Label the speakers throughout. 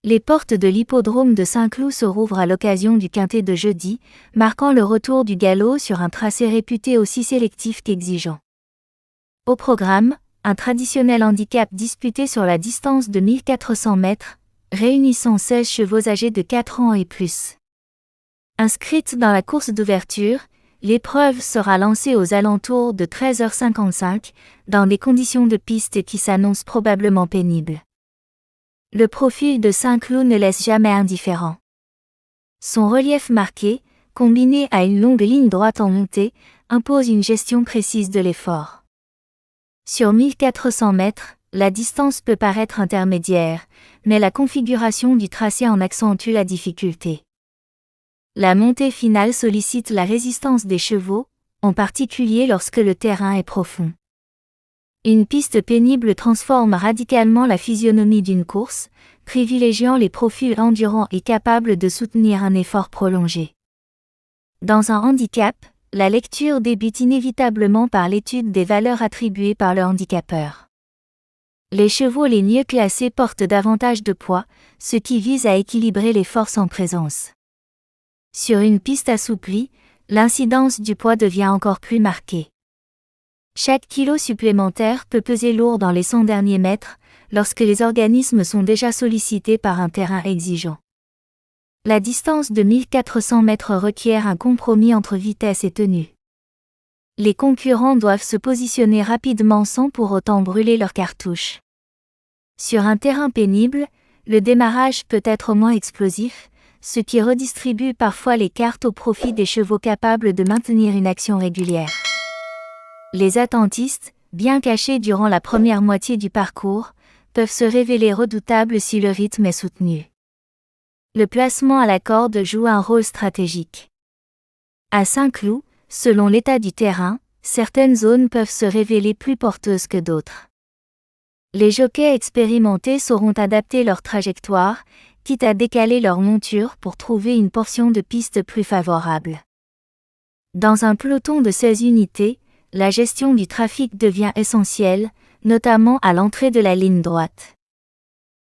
Speaker 1: Les portes de l'hippodrome de Saint-Cloud se rouvrent à l'occasion du quintet de jeudi, marquant le retour du galop sur un tracé réputé aussi sélectif qu'exigeant. Au programme, un traditionnel handicap disputé sur la distance de 1400 mètres, réunissant 16 chevaux âgés de 4 ans et plus. Inscrite dans la course d'ouverture, l'épreuve sera lancée aux alentours de 13h55, dans des conditions de piste qui s'annoncent probablement pénibles. Le profil de Saint-Cloud ne laisse jamais indifférent. Son relief marqué, combiné à une longue ligne droite en montée, impose une gestion précise de l'effort. Sur 1400 mètres, la distance peut paraître intermédiaire, mais la configuration du tracé en accentue la difficulté. La montée finale sollicite la résistance des chevaux, en particulier lorsque le terrain est profond. Une piste pénible transforme radicalement la physionomie d'une course, privilégiant les profils endurants et capables de soutenir un effort prolongé. Dans un handicap, la lecture débute inévitablement par l'étude des valeurs attribuées par le handicapeur. Les chevaux les mieux classés portent davantage de poids, ce qui vise à équilibrer les forces en présence. Sur une piste assouplie, l'incidence du poids devient encore plus marquée. Chaque kilo supplémentaire peut peser lourd dans les 100 derniers mètres, lorsque les organismes sont déjà sollicités par un terrain exigeant. La distance de 1400 mètres requiert un compromis entre vitesse et tenue. Les concurrents doivent se positionner rapidement sans pour autant brûler leurs cartouches. Sur un terrain pénible, le démarrage peut être moins explosif, ce qui redistribue parfois les cartes au profit des chevaux capables de maintenir une action régulière. Les attentistes, bien cachés durant la première moitié du parcours, peuvent se révéler redoutables si le rythme est soutenu. Le placement à la corde joue un rôle stratégique. À Saint-Cloud, selon l'état du terrain, certaines zones peuvent se révéler plus porteuses que d'autres. Les jockeys expérimentés sauront adapter leur trajectoire, quitte à décaler leur monture pour trouver une portion de piste plus favorable. Dans un peloton de 16 unités, la gestion du trafic devient essentielle, notamment à l'entrée de la ligne droite.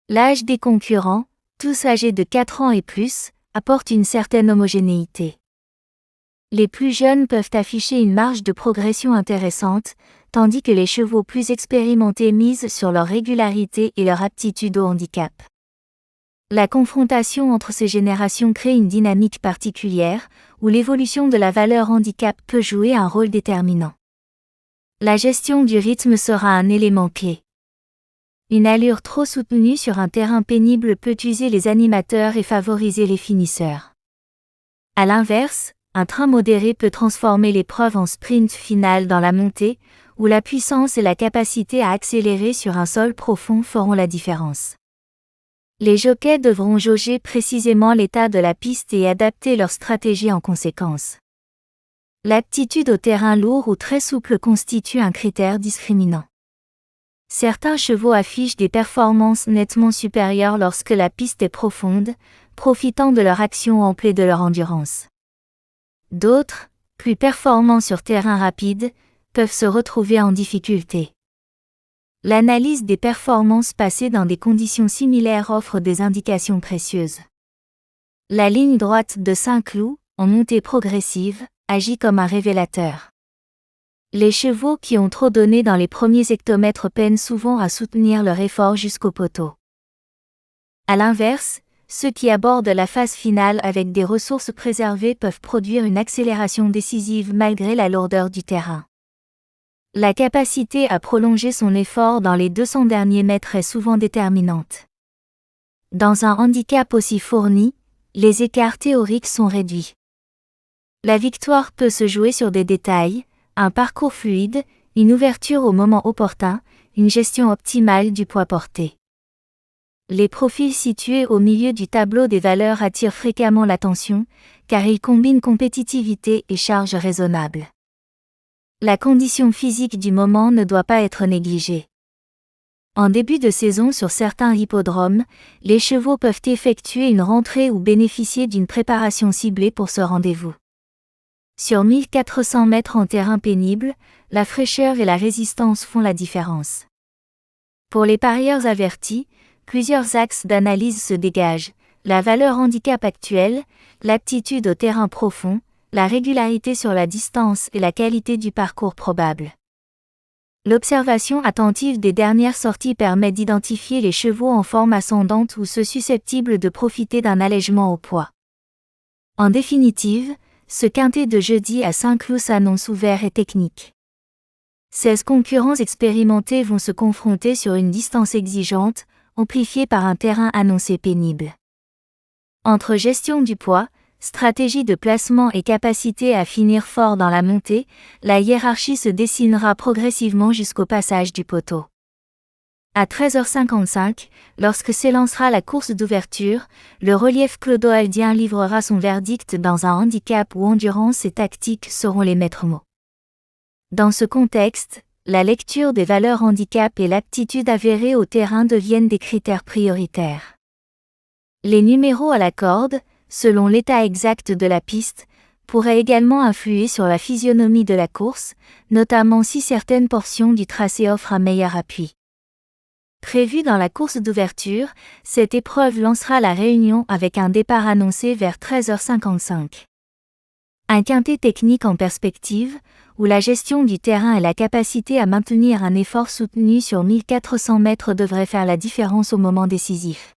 Speaker 1: L'âge des concurrents, tous âgés de 4 ans et plus, apporte une certaine homogénéité. Les plus jeunes peuvent afficher une marge de progression intéressante, tandis que les chevaux plus expérimentés misent sur leur régularité et leur aptitude au handicap. La confrontation entre ces générations crée une dynamique particulière, où l'évolution de la valeur handicap peut jouer un rôle déterminant. La gestion du rythme sera un élément clé. Une allure trop soutenue sur un terrain pénible peut user les animateurs et favoriser les finisseurs. À l'inverse, un train modéré peut transformer l'épreuve en sprint final dans la montée, où la puissance et la capacité à accélérer sur un sol profond feront la différence. Les jockeys devront jauger précisément l'état de la piste et adapter leur stratégie en conséquence. L'aptitude au terrain lourd ou très souple constitue un critère discriminant. Certains chevaux affichent des performances nettement supérieures lorsque la piste est profonde, profitant de leur action ample et de leur endurance. D'autres, plus performants sur terrain rapide, peuvent se retrouver en difficulté. L'analyse des performances passées dans des conditions similaires offre des indications précieuses. La ligne droite de Saint-Cloud, en montée progressive, agit comme un révélateur. Les chevaux qui ont trop donné dans les premiers hectomètres peinent souvent à soutenir leur effort jusqu'au poteau. À l'inverse, ceux qui abordent la phase finale avec des ressources préservées peuvent produire une accélération décisive malgré la lourdeur du terrain. La capacité à prolonger son effort dans les 200 derniers mètres est souvent déterminante. Dans un handicap aussi fourni, les écarts théoriques sont réduits. La victoire peut se jouer sur des détails, un parcours fluide, une ouverture au moment opportun, une gestion optimale du poids porté. Les profils situés au milieu du tableau des valeurs attirent fréquemment l'attention, car ils combinent compétitivité et charge raisonnable. La condition physique du moment ne doit pas être négligée. En début de saison sur certains hippodromes, les chevaux peuvent effectuer une rentrée ou bénéficier d'une préparation ciblée pour ce rendez-vous. Sur 1400 mètres en terrain pénible, la fraîcheur et la résistance font la différence. Pour les parieurs avertis, Plusieurs axes d'analyse se dégagent: la valeur handicap actuelle, l'aptitude au terrain profond, la régularité sur la distance et la qualité du parcours probable. L'observation attentive des dernières sorties permet d'identifier les chevaux en forme ascendante ou ceux susceptibles de profiter d'un allègement au poids. En définitive, ce quintet de jeudi à Saint-Cloud s'annonce ouvert et technique. 16 concurrents expérimentés vont se confronter sur une distance exigeante, amplifiée par un terrain annoncé pénible. Entre gestion du poids, stratégie de placement et capacité à finir fort dans la montée, la hiérarchie se dessinera progressivement jusqu'au passage du poteau. À 13h55, lorsque s'élancera la course d'ouverture, le relief clodoaldien livrera son verdict dans un handicap où endurance et tactique seront les maîtres mots. Dans ce contexte, la lecture des valeurs handicap et l'aptitude avérée au terrain deviennent des critères prioritaires. Les numéros à la corde, selon l'état exact de la piste, pourraient également influer sur la physionomie de la course, notamment si certaines portions du tracé offrent un meilleur appui. Prévue dans la course d'ouverture, cette épreuve lancera la réunion avec un départ annoncé vers 13h55. Un quintet technique en perspective, où la gestion du terrain et la capacité à maintenir un effort soutenu sur 1400 mètres devraient faire la différence au moment décisif.